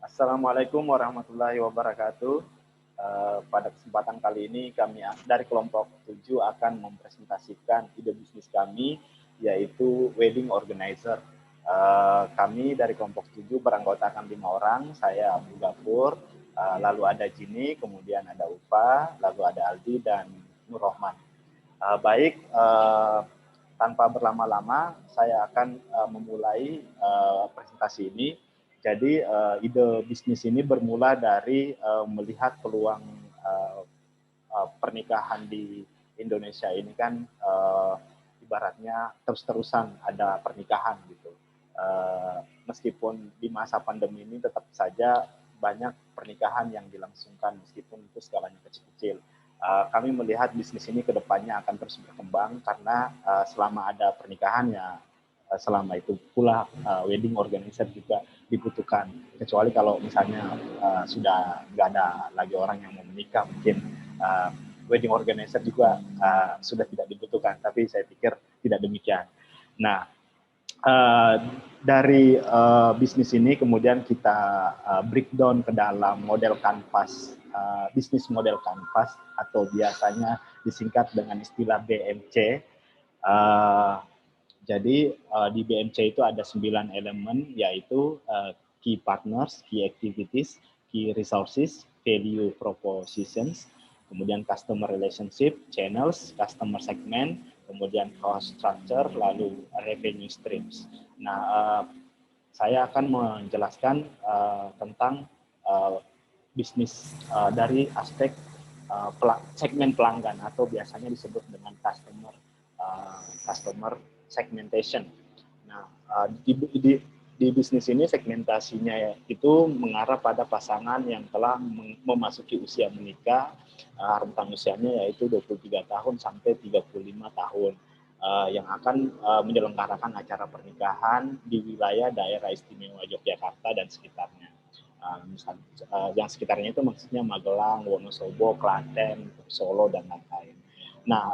Assalamualaikum warahmatullahi wabarakatuh. Pada kesempatan kali ini kami dari kelompok 7 akan mempresentasikan ide bisnis kami, yaitu wedding organizer. Kami dari kelompok 7 beranggotakan 5 orang, saya Abdul Ghafur, lalu ada Jini, kemudian ada Upa, lalu ada Aldi dan Nur Rohman. Baik, tanpa berlama-lama, saya akan memulai presentasi ini. Jadi ide bisnis ini bermula dari melihat peluang pernikahan di Indonesia ini kan ibaratnya terus-terusan ada pernikahan gitu. Meskipun di masa pandemi ini tetap saja banyak pernikahan yang dilangsungkan meskipun itu skalanya kecil-kecil. Kami melihat bisnis ini ke depannya akan terus berkembang karena selama ada pernikahan ya selama itu pula wedding organizer juga dibutuhkan. Kecuali kalau misalnya sudah nggak ada lagi orang yang mau menikah, mungkin wedding organizer juga sudah tidak dibutuhkan. Tapi saya pikir tidak demikian. Nah, dari bisnis ini kemudian kita breakdown ke dalam model kanvas, bisnis model kanvas atau biasanya disingkat dengan istilah BMC. Jadi di BMC itu ada 9 elemen, yaitu key partners, key activities, key resources, value propositions, kemudian customer relationship, channels, customer segment, kemudian cost structure, lalu revenue streams. Nah, saya akan menjelaskan tentang bisnis dari aspek segmen pelanggan atau biasanya disebut dengan customer segmentation. Nah, di bisnis ini segmentasinya itu mengarah pada pasangan yang telah memasuki usia menikah, rentang usianya yaitu 23 tahun sampai 35 tahun, yang akan menyelenggarakan acara pernikahan di wilayah daerah istimewa Yogyakarta dan sekitarnya. Yang sekitarnya itu maksudnya Magelang, Wonosobo, Klaten, Solo, dan lain-lain. Nah,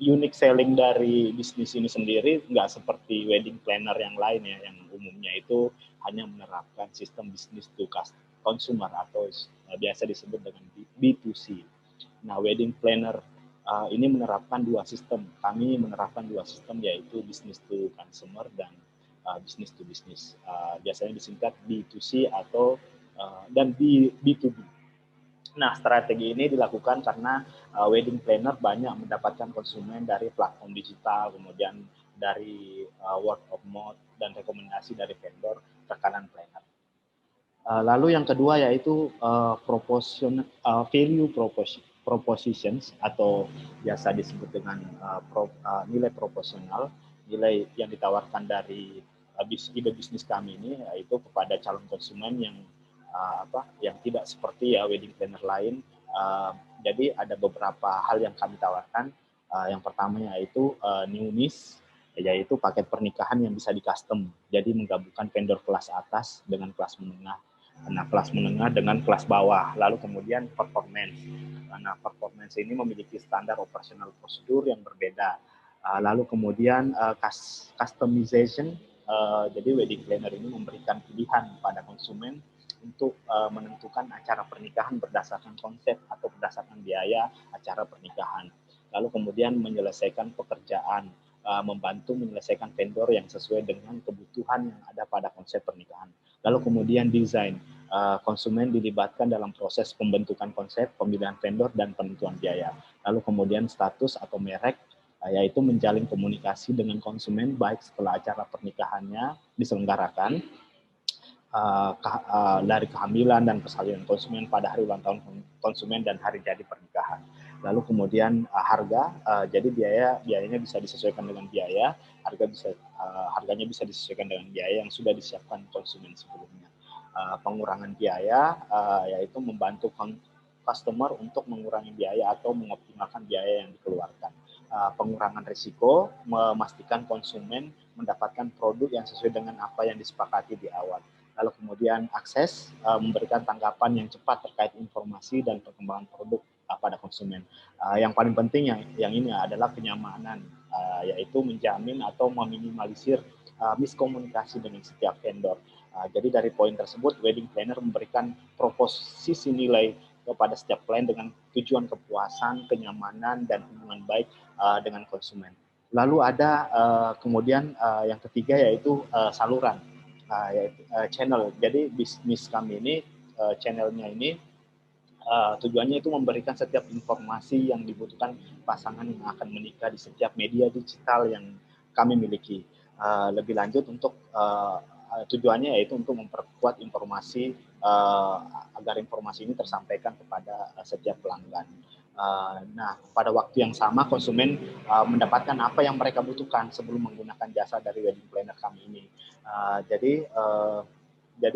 unique selling dari bisnis ini sendiri nggak seperti wedding planner yang lain ya, yang umumnya itu hanya menerapkan sistem bisnis to consumer atau biasa disebut dengan B2C. Nah, wedding planner ini menerapkan dua sistem. Kami menerapkan dua sistem, yaitu business to consumer dan business to business. Biasanya disingkat B2C atau dan B2B. Nah, strategi ini dilakukan karena wedding planner banyak mendapatkan konsumen dari platform digital, kemudian dari word of mouth, dan rekomendasi dari vendor rekanan planner. Lalu yang kedua yaitu value propositions atau biasa disebut dengan nilai proporsional, nilai yang ditawarkan dari ide bisnis kami ini yaitu kepada calon konsumen yang yang tidak seperti ya wedding planner lain. Jadi ada beberapa hal yang kami tawarkan. Yang pertama yaitu newness, yaitu paket pernikahan yang bisa di custom. Jadi menggabungkan vendor kelas atas dengan kelas menengah. Nah, kelas menengah dengan kelas bawah. Lalu kemudian performance. Nah, performance ini memiliki standar operasional prosedur yang berbeda. Lalu kemudian customization. Jadi wedding planner ini memberikan pilihan pada konsumen untuk menentukan acara pernikahan berdasarkan konsep atau berdasarkan biaya acara pernikahan. Lalu kemudian menyelesaikan pekerjaan, membantu menyelesaikan vendor yang sesuai dengan kebutuhan yang ada pada konsep pernikahan. Lalu kemudian desain, konsumen dilibatkan dalam proses pembentukan konsep, pemilihan vendor, dan penentuan biaya. Lalu kemudian status atau merek, yaitu menjalin komunikasi dengan konsumen baik setelah acara pernikahannya diselenggarakan, dari kehamilan dan persalinan konsumen pada hari ulang tahun konsumen dan hari jadi pernikahan. Lalu kemudian harga, jadi biayanya bisa disesuaikan dengan biaya, harganya bisa disesuaikan dengan biaya yang sudah disiapkan konsumen sebelumnya. Pengurangan biaya, yaitu membantu customer untuk mengurangi biaya atau mengoptimalkan biaya yang dikeluarkan. Pengurangan risiko, memastikan konsumen mendapatkan produk yang sesuai dengan apa yang disepakati di awal. Lalu kemudian akses, memberikan tanggapan yang cepat terkait informasi dan perkembangan produk pada konsumen. Yang paling penting yang ini adalah kenyamanan, yaitu menjamin atau meminimalisir miskomunikasi dengan setiap vendor. Jadi dari poin tersebut, wedding planner memberikan proposisi nilai kepada setiap klien dengan tujuan kepuasan, kenyamanan, dan hubungan baik dengan konsumen. Lalu ada kemudian yang ketiga yaitu saluran, yaitu channel. Jadi bisnis kami ini, channelnya ini tujuannya itu memberikan setiap informasi yang dibutuhkan pasangan yang akan menikah di setiap media digital yang kami miliki. Lebih lanjut untuk tujuannya yaitu untuk memperkuat informasi agar informasi ini tersampaikan kepada setiap pelanggan. Nah, pada waktu yang sama konsumen mendapatkan apa yang mereka butuhkan sebelum menggunakan jasa dari wedding planner kami ini. Jadi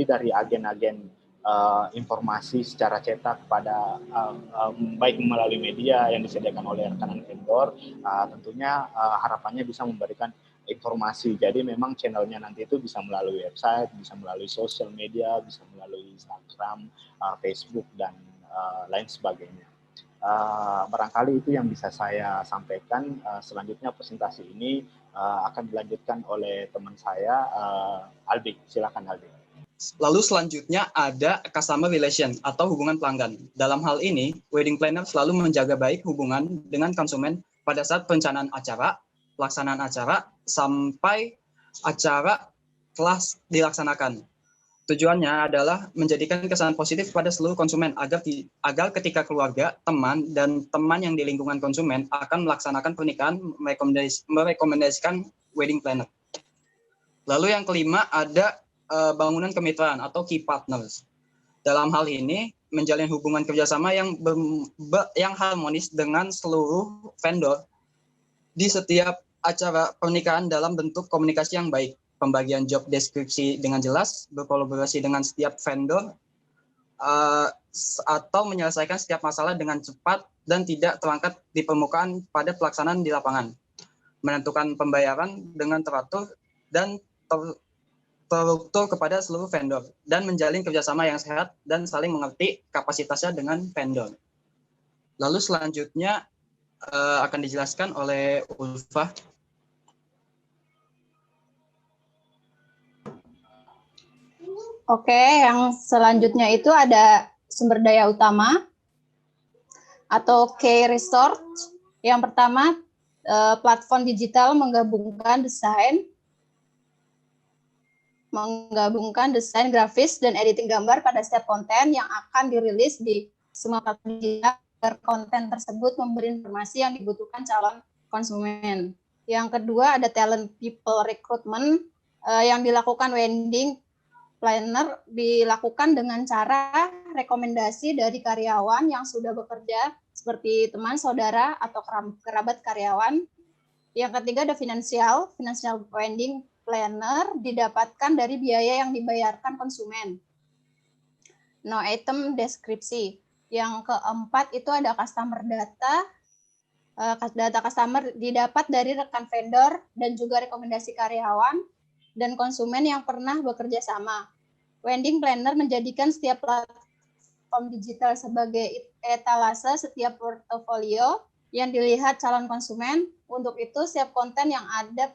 dari agen-agen informasi secara cetak pada baik melalui media yang disediakan oleh rekanan vendor, tentunya harapannya bisa memberikan informasi. Jadi memang channelnya nanti itu bisa melalui website, bisa melalui sosial media, bisa melalui Instagram, Facebook, dan lain sebagainya. Barangkali itu yang bisa saya sampaikan. Selanjutnya presentasi ini akan dilanjutkan oleh teman saya, Aldi. Silakan Aldi. Lalu selanjutnya ada customer relation atau hubungan pelanggan. Dalam hal ini, wedding planner selalu menjaga baik hubungan dengan konsumen pada saat perencanaan acara, pelaksanaan acara, sampai acara telah dilaksanakan. Tujuannya adalah menjadikan kesan positif pada seluruh konsumen agar ketika keluarga, teman, dan teman yang di lingkungan konsumen akan melaksanakan pernikahan merekomendasikan wedding planner. Lalu yang kelima ada bangunan kemitraan atau key partners. Dalam hal ini menjalin hubungan kerjasama yang harmonis dengan seluruh vendor di setiap acara pernikahan dalam bentuk komunikasi yang baik, pembagian job deskripsi dengan jelas, berkolaborasi dengan setiap vendor, atau menyelesaikan setiap masalah dengan cepat dan tidak terangkat di permukaan pada pelaksanaan di lapangan, menentukan pembayaran dengan teratur dan terstruktur kepada seluruh vendor, dan menjalin kerjasama yang sehat dan saling mengerti kapasitasnya dengan vendor. Lalu selanjutnya akan dijelaskan oleh Ulfa. Oke, yang selanjutnya itu ada sumber daya utama atau key resource. Yang pertama, platform digital menggabungkan desain grafis dan editing gambar pada setiap konten yang akan dirilis di semua platform digital agar konten tersebut memberi informasi yang dibutuhkan calon konsumen. Yang kedua ada talent people recruitment yang dilakukan wedding planner dilakukan dengan cara rekomendasi dari karyawan yang sudah bekerja seperti teman, saudara, atau kerabat karyawan. Yang ketiga ada financial wedding planner didapatkan dari biaya yang dibayarkan konsumen. No item deskripsi. Yang keempat itu ada customer data. Data customer didapat dari rekan vendor dan juga rekomendasi karyawan dan konsumen yang pernah bekerja sama. Wedding planner menjadikan setiap platform digital sebagai etalase setiap portofolio yang dilihat calon konsumen. Untuk itu, setiap konten yang ada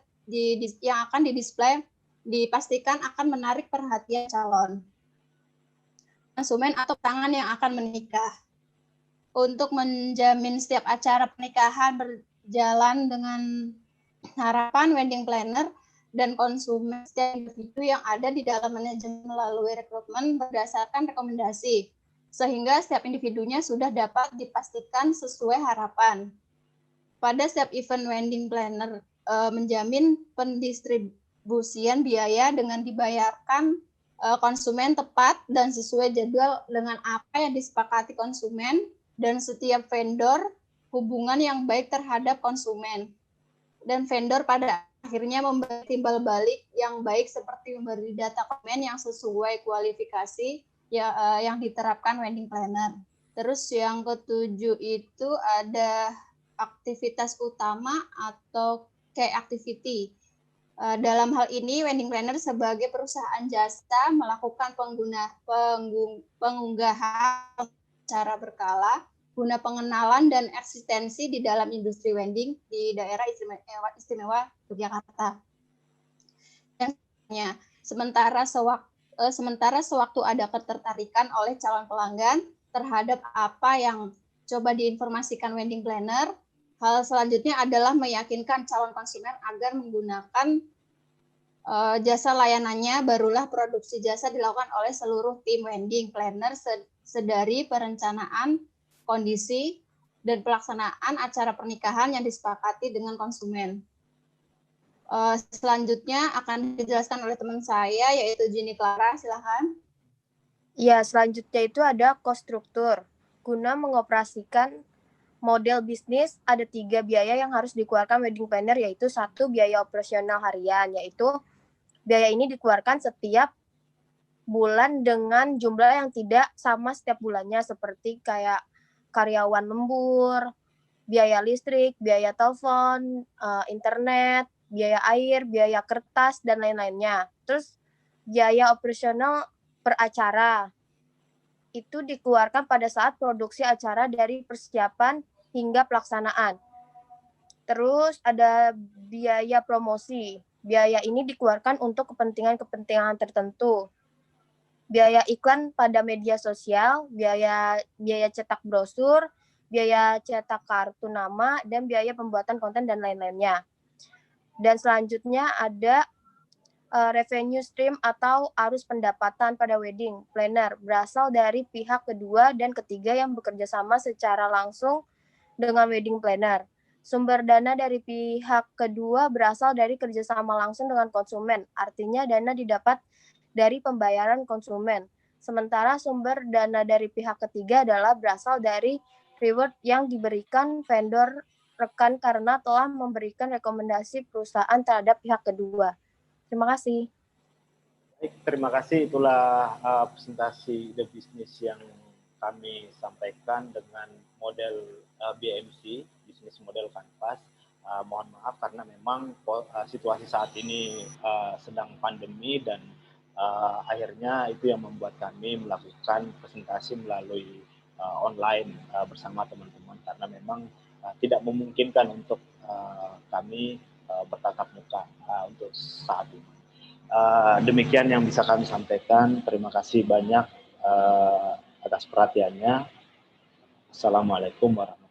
yang akan didisplay dipastikan akan menarik perhatian calon konsumen atau pasangan yang akan menikah. Untuk menjamin setiap acara pernikahan berjalan dengan harapan, wedding planner dan konsumen setiap individu yang ada di dalam manajemen melalui rekrutmen berdasarkan rekomendasi, sehingga setiap individunya sudah dapat dipastikan sesuai harapan. Pada setiap event, wedding planner menjamin pendistribusian biaya dengan dibayarkan konsumen tepat dan sesuai jadwal dengan apa yang disepakati konsumen dan setiap vendor hubungan yang baik terhadap konsumen. Dan vendor pada akhirnya memberi timbal balik yang baik seperti memberi data konsumen yang sesuai kualifikasi yang diterapkan wedding planner. Terus yang ketujuh itu ada aktivitas utama atau key activity. Dalam hal ini, wedding planner sebagai perusahaan jasa melakukan pengunggahan secara berkala guna pengenalan dan eksistensi di dalam industri wedding di daerah istimewa Yogyakarta. konsumennya. Sementara sewaktu ada ketertarikan oleh calon pelanggan terhadap apa yang coba diinformasikan wedding planner, hal selanjutnya adalah meyakinkan calon konsumen agar menggunakan jasa layanannya, barulah produksi jasa dilakukan oleh seluruh tim wedding planner sedari perencanaan, kondisi, dan pelaksanaan acara pernikahan yang disepakati dengan konsumen. Selanjutnya akan dijelaskan oleh teman saya, yaitu Jenny Clara. Silakan. Ya, selanjutnya itu ada cost struktur. Guna mengoperasikan model bisnis, ada 3 biaya yang harus dikeluarkan wedding planner, yaitu 1, biaya operasional harian, yaitu biaya ini dikeluarkan setiap bulan dengan jumlah yang tidak sama setiap bulannya, seperti kayak karyawan lembur, biaya listrik, biaya telepon, internet, biaya air, biaya kertas, dan lain-lainnya. Terus biaya operasional per acara itu dikeluarkan pada saat produksi acara dari persiapan hingga pelaksanaan. Terus ada biaya promosi. Biaya ini dikeluarkan untuk kepentingan-kepentingan tertentu. Biaya iklan pada media sosial, biaya cetak brosur, biaya cetak kartu nama, dan biaya pembuatan konten dan lain-lainnya. Dan selanjutnya ada revenue stream atau arus pendapatan pada wedding planner berasal dari pihak kedua dan ketiga yang bekerja sama secara langsung dengan wedding planner. Sumber dana dari pihak kedua berasal dari kerjasama langsung dengan konsumen, artinya dana didapat dari pembayaran konsumen. Sementara sumber dana dari pihak ketiga adalah berasal dari reward yang diberikan vendor rekan karena telah memberikan rekomendasi perusahaan terhadap pihak kedua. Terima kasih. Baik, terima kasih. Itulah presentasi ide bisnis yang kami sampaikan dengan model BMC, bisnis model kanvas. Mohon maaf karena memang situasi saat ini sedang pandemi dan akhirnya itu yang membuat kami melakukan presentasi melalui online bersama teman-teman karena memang tidak memungkinkan untuk kami bertatap muka untuk saat ini. Demikian yang bisa kami sampaikan. Terima kasih banyak atas perhatiannya. Assalamualaikum warahmatullahi wabarakatuh.